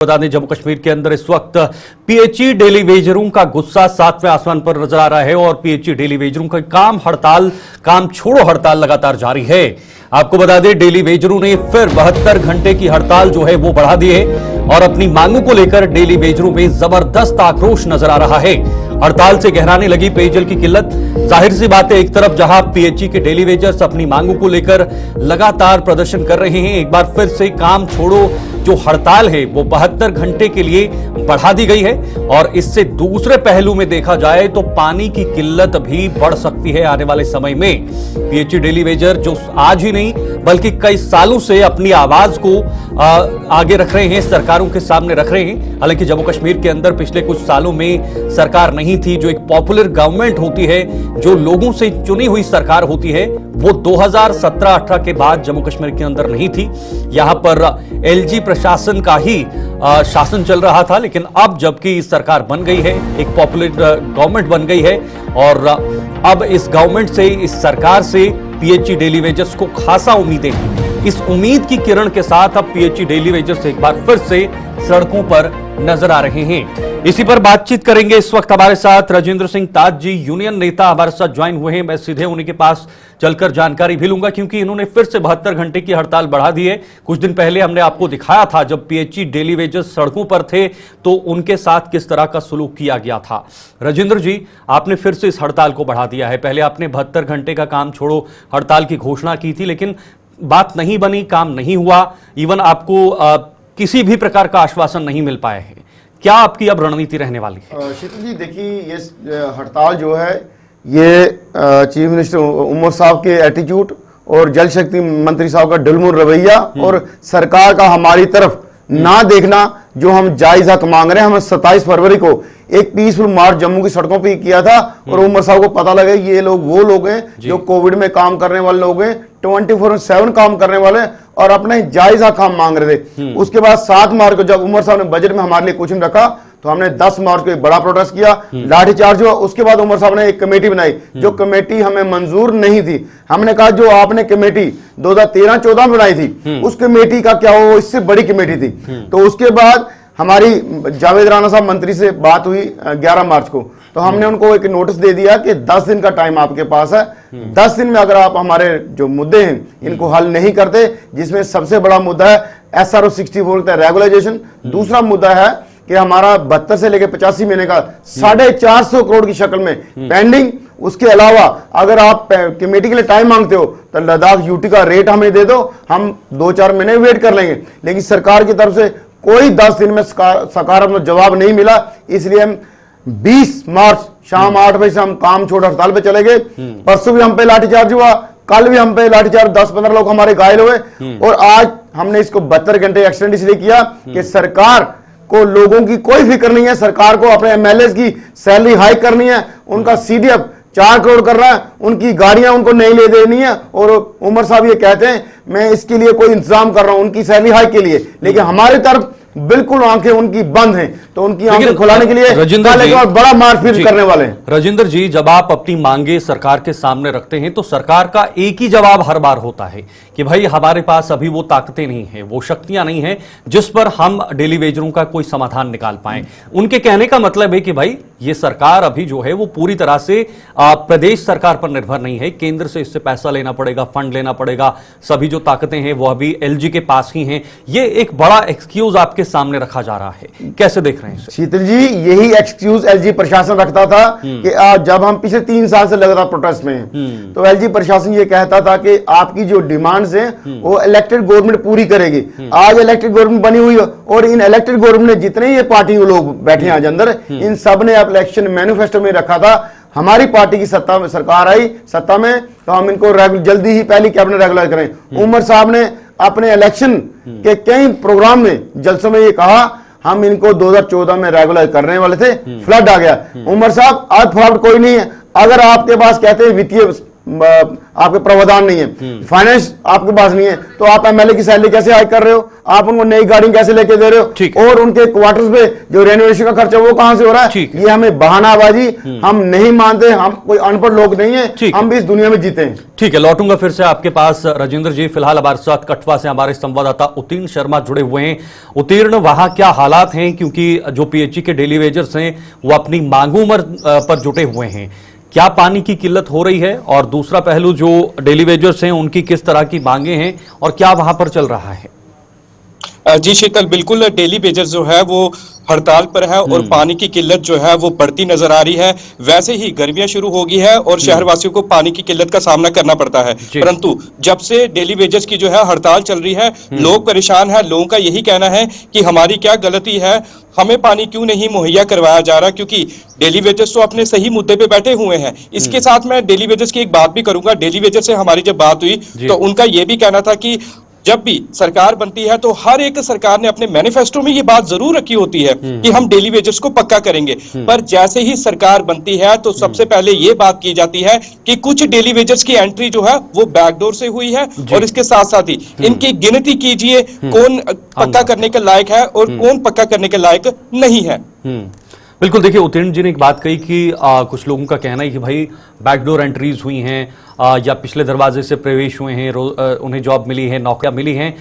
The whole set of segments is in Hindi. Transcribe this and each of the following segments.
बता दें जम्मू कश्मीर के अंदर इस वक्त पीएचई डेली वेजरों का गुस्सा 7वें आसमान पर नजर आ रहा है और पीएचई डेली वेजरों का काम छोड़ो हड़ताल लगातार जारी है। आपको बता दें डेली वेजरों ने फिर 72 घंटे की हड़ताल जो है वो बढ़ा दी है और अपनी मांगों को लेकर डेली वेजरों में जबरदस्त आक्रोश नजर आ रहा है। हड़ताल से गहराने लगी पेयजल की किल्लत। जाहिर सी बात है, एक तरफ जहां पीएचई के डेली वेजर्स अपनी मांगों को लेकर लगातार प्रदर्शन कर रहे हैं, एक बार फिर से काम छोड़ो जो हड़ताल है वो 72 घंटे के लिए बढ़ा दी गई है और इससे दूसरे पहलू में देखा जाए तो पानी की किल्लत भी बढ़ सकती है आने वाले समय में। पीएचई डेली वेजर जो आज ही नहीं बल्कि कई सालों से अपनी आवाज को आगे रख रहे हैं, सरकारों के सामने रख रहे हैं। हालांकि जम्मू कश्मीर के अंदर पिछले कुछ सालों में सरकार नहीं थी, जो एक पॉपुलर गवर्नमेंट होती है, जो लोगों से चुनी हुई सरकार होती है, वो 2017-18 के बाद जम्मू कश्मीर के अंदर नहीं थी। यहां पर एलजी प्रशासन का ही शासन चल रहा था, लेकिन अब जबकि सरकार बन गई है, एक पॉपुलर गवर्नमेंट बन गई है और अब इस गवर्नमेंट से, इस सरकार से पीएचई डेली वेजर्स को खासा उम्मीदें हैं। इस उम्मीद की किरण के साथ अब पीएचई डेली वेजर्स एक बार फिर से सड़कों पर नजर आ रहे हैं। इसी पर बातचीत करेंगे इस वक्त हमारे साथ राजेंद्र सिंह ताज जी, यूनियन नेता हमारे साथ ज्वाइन हुए हैं। मैं सीधे उन्हीं के पास चलकर जानकारी भी लूंगा क्योंकि इन्होंने फिर से 72 घंटे की हड़ताल बढ़ा दी है। कुछ दिन पहले हमने आपको दिखाया था जब पीएचई डेली वेजर्स सड़कों पर थे तो उनके साथ किस तरह का सलूक किया गया था। राजेंद्र जी, आपने फिर से इस हड़ताल को बढ़ा दिया है। पहले आपने 72 घंटे का काम छोड़ो हड़ताल की घोषणा की थी, लेकिन बात नहीं बनी, काम नहीं हुआ, इवन आपको किसी भी प्रकार का आश्वासन नहीं मिल पाया है। क्या आपकी अब रणनीति रहने वाली है? शीतल जी, देखिए ये हड़ताल जो है ये चीफ मिनिस्टर उमर साहब के एटीट्यूड और जल शक्ति मंत्री साहब का ढुलमुल रवैया और सरकार का हमारी तरफ ना देखना, जो हम जायजा मांग रहे हैं। हम 27 फरवरी को एक पीसफुल मार्च जम्मू की सड़कों पे किया था और उमर साहब को पता लगा ये लोग वो लोग हैं जो कोविड में काम करने वाले लोग हैं, 24/7 काम करने वाले और अपने जायजा काम मांग रहे थे। उसके बाद 7 मार्च को जब उमर साहब ने बजट में हमारे लिए कुछ नहीं रखा तो हमने 10 मार्च को एक बड़ा प्रोटेस्ट किया, लाठीचार्ज हुआ। उसके बाद उमर साहब ने एक कमेटी बनाई, जो कमेटी हमें मंजूर नहीं थी। हमने कहा जो आपने कमेटी 2013-14 में बनाई थी उस कमेटी का क्या हो, इससे बड़ी कमेटी थी। तो उसके बाद हमारी जावेद राणा साहब मंत्री से बात हुई 11 मार्च को, तो हमने उनको एक नोटिस दे दिया कि 10 दिन का टाइम आपके पास है। 10 दिन में अगर आप हमारे जो मुद्दे हैं इनको हल नहीं करते, जिसमें सबसे बड़ा मुद्दा है SRO 64 का रेगुलाइजेशन, दूसरा मुद्दा है कि हमारा 72 से लेकर 85 महीने का 450 करोड़ की शक्ल में पेंडिंग। उसके अलावा अगर आप कमेटी के लिए टाइम मांगते हो तो लद्दाख यूटी का रेट हमें दे दो, हम 2-4 महीने वेट कर लेंगे। लेकिन सरकार की तरफ से कोई 10 दिन में सकारात्मक जवाब नहीं मिला, इसलिए हम 20 मार्च शाम 8 बजे से हम काम छोड़ हड़ताल पे चले गए। परसों भी हम पे लाठीचार्ज हुआ, कल भी हम पे लाठीचार्ज, 10-15 लोग हमारे घायल हुए और आज हमने इसको 72 घंटे एक्सटेंड इसलिए किया कि सरकार को लोगों की कोई फिक्र नहीं है। सरकार को अपने एमएलए की सैलरी हाइक करनी है, उनका सीडीएफ 4 करोड़ कर रहा है, उनकी गाड़ियां उनको नहीं ले देनी है। और उमर साहब ये कहते हैं मैं इसके लिए कोई इंतजाम कर रहा हूं उनकी सैलरी हाइक के लिए, लेकिन हमारी तरफ बिल्कुल आंखें उनकी बंद हैं। तो उनकी आंखें खुलाने के लिए बड़ा मारपीट करने वाले हैं। राजेंद्र जी, जब आप अपनी मांगे सरकार के सामने रखते हैं तो सरकार का एक ही जवाब हर बार होता है कि भाई हमारे पास अभी वो ताकतें नहीं है, वो शक्तियां नहीं है जिस पर हम डेली वेजरों का कोई समाधान निकाल पाए। उनके कहने का मतलब है कि भाई ये सरकार अभी जो है वो पूरी तरह से प्रदेश सरकार पर निर्भर नहीं है, केंद्र से इससे पैसा लेना पड़ेगा, फंड लेना पड़ेगा, सभी जो ताकतें हैं वो अभी एलजी के पास ही हैं। ये एक बड़ा एक्सक्यूज आपके सामने रखा जा रहा है, कैसे देख रहे हैं? शीतल जी, यही एक्सक्यूज एलजी प्रशासन रखता था कि जब हम पिछले 3 साल से लगातार प्रोटेस्ट में हैं तो एलजी प्रशासन ये कहता था कि आपकी जो डिमांड्स हैं वो इलेक्टेड गवर्नमेंट पूरी करेगी। आज इलेक्टेड गवर्नमेंट बनी हुई है और इन इलेक्टेड गवर्नमेंट ने जितने ये पार्टी लोग बैठे हैं आज अंदर, इन सब ने इलेक्शन मैनिफेस्टो में रखा था हमारी पार्टी की सत्ता में, सरकार आई सत्ता में तो हम इनको जल्दी ही पहली कैबिनेट रेगुलर करें। उमर साहब ने अपने इलेक्शन के कई प्रोग्राम में, जलसों में ये कहा हम इनको 2014 में रेगुलर करने वाले थे, फ्लड आ गया। उमर साहब, आज फ्लड कोई नहीं है। अगर आपके पास कहते हैं वित्तीय आपके प्रावधान नहीं है, फाइनेंस आपके पास नहीं है, तो आप एमएलए की सैलरी कैसे हाइक कर रहे हो, आप उनको नई गाड़ी कैसे लेके दे रहे हो, और उनके क्वार्टर्स पे जो रेनोवेशन का खर्चा वो कहां से हो रहा है। ये हमें बहानाबाजी हम नहीं मानते, हम कोई अनपढ़ लोग नहीं है, हम भी इस दुनिया में जीते हैं। ठीक है, लौटूंगा फिर से आपके पास राजेंद्र जी। फिलहाल हमारे साथ कठुआ से हमारे संवाददाता उत्तीर्ण शर्मा जुड़े हुए हैं। उत्तीर्ण, वहां क्या हालात हैं, क्योंकि जो पीएचई के डेली वेजर्स हैं वो अपनी मांगों पर जुटे हुए हैं, क्या पानी की किल्लत हो रही है, और दूसरा पहलू जो डेली वेजर्स हैं उनकी किस तरह की मांगे हैं और क्या वहां पर चल रहा है? जी शीतल, बिल्कुल डेली वेजर्स जो है वो हड़ताल पर है और पानी की किल्लत जो है वो बढ़ती नजर आ रही है। वैसे ही गर्मियां शुरू हो गई है और शहरवासियों को पानी की किल्लत का सामना करना पड़ता है, परंतु जब से डेली वेजर्स की जो है हड़ताल चल रही है, लोग परेशान है। लोगों का यही कहना है कि हमारी क्या गलती है, हमें पानी क्यों नहीं मुहैया करवाया जा रहा, क्योंकि डेली वेजर्स तो अपने सही मुद्दे पे बैठे हुए हैं। इसके साथ मैं डेली वेजर्स की एक बात भी करूंगा। डेली वेजर्स से हमारी जब बात हुई तो उनका यह भी कहना था कि जब भी सरकार बनती है तो हर एक सरकार ने अपने मैनिफेस्टो में ये बात जरूर रखी होती है कि हम डेली वेजर्स को पक्का करेंगे, पर जैसे ही सरकार बनती है तो सबसे पहले ये बात की जाती है कि कुछ डेली वेजर्स की एंट्री जो है वो बैकडोर से हुई है, और इसके साथ साथ ही इनकी गिनती कीजिए कौन पक्का करने के लायक है और कौन पक्का करने के लायक नहीं है। बिल्कुल, देखिए उत्तीर्ण जी ने एक बात कही कि कुछ लोगों का कहना है कि भाई बैकडोर एंट्रीज हुई हैं, या पिछले दरवाजे से प्रवेश हुए हैं, उन्हें जॉब मिली है, नौकरियां मिली हैं।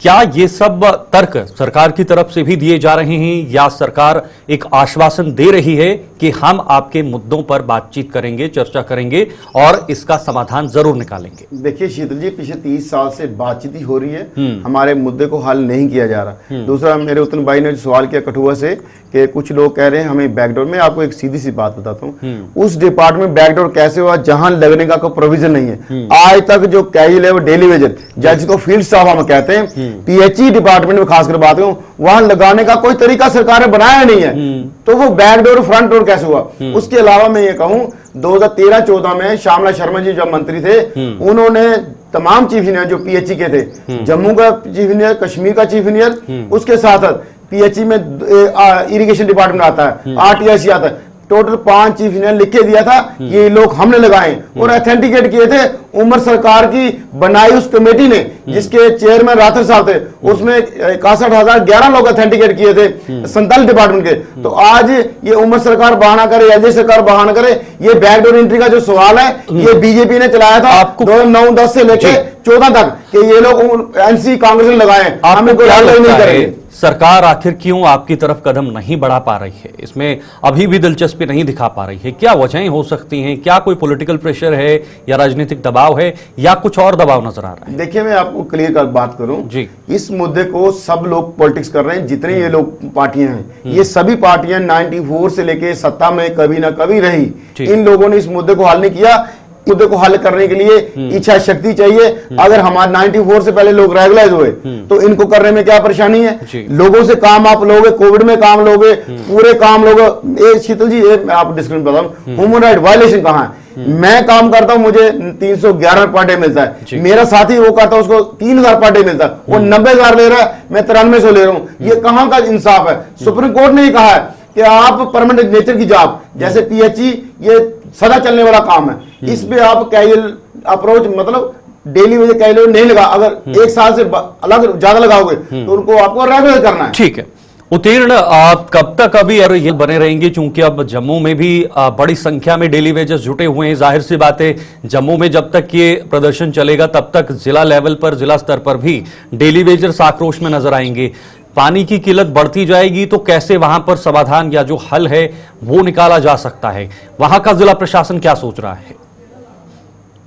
क्या ये सब तर्क सरकार की तरफ से भी दिए जा रहे हैं, या सरकार एक आश्वासन दे रही है कि हम आपके मुद्दों पर बातचीत करेंगे, चर्चा करेंगे और इसका समाधान जरूर निकालेंगे? देखिए शीतल जी, पिछले 30 साल से बातचीत ही हो रही है, हमारे मुद्दे को हल नहीं किया जा रहा। दूसरा, मेरे उत्तम भाई ने सवाल किया कठुआ से कि कुछ लोग कह रहे हैं हमें बैकडोर में, आपको एक सीधी सी बात बताता हूँ, उस डिपार्टमेंट बैकडोर कैसे हुआ जहां लगने का कोई प्रोविजन नहीं है। आज तक जो कैजुअल है वो डेली वेजर, जैसे को फील्ड स्टाफ हम कहते हैं, पीएचई डिपार्टमेंट में खासकर बात करूं, वहां लगाने का कोई तरीका सरकार ने बनाया नहीं है, तो वो बैकडोर फ्रंट डोर कैसे हुआ। उसके अलावा मैं ये कहूं, 2013-14 में श्यामला शर्मा जी जब मंत्री थे, उन्होंने तमाम चीफ इंजीनियर जो पीएचई के थे, जम्मू का चीफ इंजीनियर, कश्मीर का चीफ इंजीनियर, उसके साथ पीएचई में इरिगेशन डिपार्टमेंट आता है, आरटीआईसी आता है, टोटल 5 चीफ इंजीनियर लिख के दिया था, ये लोग हमने लगाए और ऑथेंटिकेट किए थे उमर सरकार की बनाई उस कमेटी ने, जिसके चेयरमैन राठौर साहब थे, उसमें 61,011 लोग ऑथेंटिकेट किए थे 47 डिपार्टमेंट के। तो आज ये उमर सरकार बहाना करे, एलजे सरकार बहाना करे, ये बैकडोर एंट्री का जो सवाल है ये बीजेपी ने चलाया था 2009-10 से लेके 14 तक कि ये लोग एनसी कांग्रेस ने लगाए, हमें कोई हल नहीं करेंगे। सरकार आखिर क्यों आपकी तरफ कदम नहीं बढ़ा पा रही है, इसमें अभी भी दिलचस्पी नहीं दिखा पा रही है? क्या वजहें हो सकती हैं? क्या कोई पॉलिटिकल प्रेशर है या राजनीतिक दबाव है या कुछ और दबाव नजर आ रहा है? देखिए, मैं आपको क्लियर कर बात करूं जी, इस मुद्दे को सब लोग पॉलिटिक्स कर रहे हैं, जितने ये लोग पार्टियां हैं, ये सभी पार्टियां 94 से लेके सत्ता में कभी ना कभी रही, इन लोगों ने इस मुद्दे को हल नहीं किया। मुद्दे को हल करने के लिए इच्छा शक्ति चाहिए। अगर हमारे 94 से पहले लोग रेगुलराइज हुए तो इनको करने में क्या परेशानी है? लोगों से काम आप लोगे, कोविड में काम लोगे, पूरे काम लोगे। शीतल जी, मैं आपको डिस्क्रिप्शन बताऊं, ह्यूमन राइट वायलेशन कहां है? मैं काम करता हूं, मुझे 311 पर डे मिलता है, मेरा साथी वो करता है उसको 3,000 पर डे मिलता है, वो 90,000 ले रहा है, मैं 9300 ले रहा हूं। ये कहां का इंसाफ है? सुप्रीम कोर्ट ने कहा है कि आप परमानेंट नेचर की जॉब, जैसे पीएचई ये सदा चलने वाला काम है, इस पे आप कैजुअल अप्रोच, मतलब डेली वेज कैजुअल नहीं लगा, अगर 1 साल से अलग ज्यादा लगाओगे तो उनको आपको रेगुलर करना है। ठीक है उत्तीर्ण, आप कब तक अभी ये बने रहेंगे, क्योंकि अब जम्मू में भी बड़ी संख्या में डेली वेजर्स जुटे हुए हैं। जाहिर सी बात है, जम्मू में जब तक ये प्रदर्शन चलेगा तब तक जिला लेवल पर, जिला स्तर पर भी डेली वेजर्स आक्रोश में नजर आएंगे। पानी की किल्लत बढ़ती जाएगी तो कैसे वहां पर समाधान या जो हल है वो निकाला जा सकता है? वहां का जिला प्रशासन क्या सोच रहा है?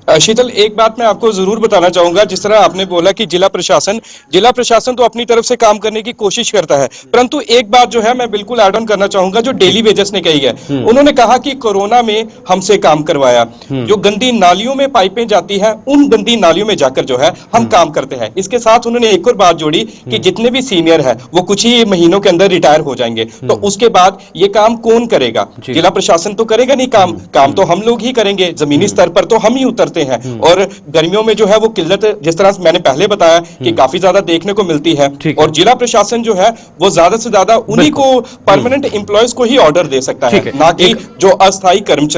शीतल, एक बात मैं आपको जरूर बताना चाहूंगा, जिस तरह आपने बोला कि जिला प्रशासन तो अपनी तरफ से काम करने की कोशिश करता है, परंतु एक बात जो है मैं बिल्कुल ऐड ऑन करना चाहूंगा जो डेली वेजर्स ने कही है। उन्होंने कहा कि कोरोना में हमसे काम करवाया, जो गंदी नालियों में पाइपें जाती हैं उन गंदी नालियों में जाकर जो है हम काम करते हैं। इसके साथ उन्होंने एक और बात जोड़ी कि जितने भी सीनियर है वो कुछ ही महीनों के अंदर रिटायर हो जाएंगे, तो उसके बाद ये काम कौन करेगा? जिला प्रशासन तो करेगा नहीं काम तो हम लोग ही करेंगे, जमीनी स्तर पर तो हम ही उतर करते हैं। और गर्मियों में जो है वो किल्लत, जिस तरह से मैंने पहले बताया कि काफी ज्यादा देखने को मिलती है, ठीक है। और जिला प्रशासन जो है वो ज्यादा से ज्यादा उन्हीं को परमानेंट एम्प्लॉयज को ही ऑर्डर दे सकता है, ठीक है। ना कि जो अस्थायी कर्मचारी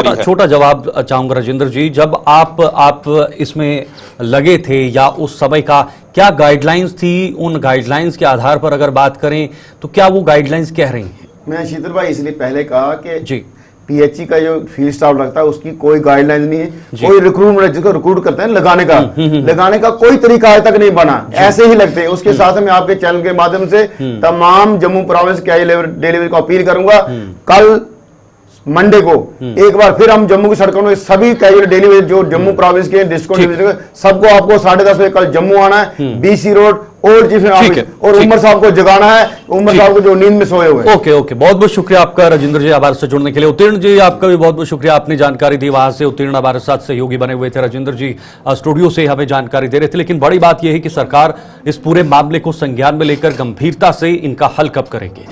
है। छोटा जवाब चाहूंगा राजेंद्र जी, जब आप इसमें लगे थे या उस समय का क्या गाइडलाइंस थी, उन गाइडलाइंस के आधार पर अगर बात करें तो क्या वो गाइडलाइंस कह रही हैं? मैं शीतल भाई इसलिए पहले कहा कि जी, पीएचई का जो फील्ड स्टाफ रखता है उसकी कोई गाइडलाइन नहीं है, कोई रिक्रूटमेंट जिसको रिक्रूट करते हैं लगाने का कोई तरीका आज तक नहीं बना, ऐसे ही लगते हैं। उसके साथ मैं आपके चैनल के माध्यम से तमाम जम्मू प्रोविंस कैजुअल डिलीवरी को अपील करूंगा, कल मंडे को एक बार फिर हम जम्मू की सड़कों में सभी कैजुअल डिलीवरी जो जम्मू प्रोविंस के डिस्ट्रिक्ट सबको आपको 10:30 बजे कल जम्मू आना है, BC road old chief office, और उमर साहब को जगाना है, उमर साहब को जो नींद में सोए हुए। ओके ओके, बहुत बहुत शुक्रिया आपका राजेंद्र जी, आभार से जुड़ने के लिए। उत्तीर्ण जी आपका भी बहुत बहुत शुक्रिया, आपने जानकारी दी, वहां से उत्तीर्ण हमारे साथ सहयोगी बने हुए थे राजेंद्र जी, स्टूडियो से हमें जानकारी दे रहे थे। लेकिन बड़ी बात यह है कि सरकार इस पूरे मामले को संज्ञान में लेकर गंभीरता से इनका हल कब करेगी।